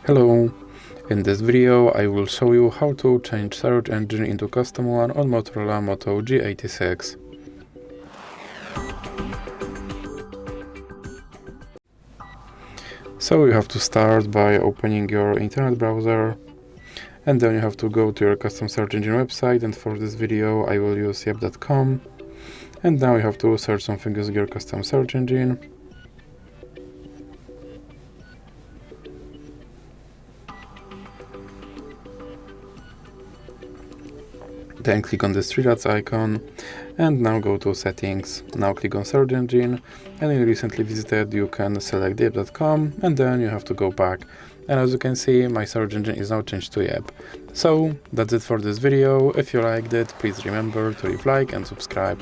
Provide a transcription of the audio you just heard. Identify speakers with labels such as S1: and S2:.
S1: Hello! In this video I will show you how to change search engine into custom one on Motorola Moto G86. So you have to start by opening your internet browser, and then you have to go to your custom search engine website, and for this video I will use yep.com. And now you have to search something using your custom search engine. Then click on this three dots icon and now go to settings. Now click on search engine, and you recently visited, you can select yep.com, and then you have to go back. And as you can see, my search engine is now changed to Yep. So that's it for this video. If you liked it, please remember to leave a like and subscribe.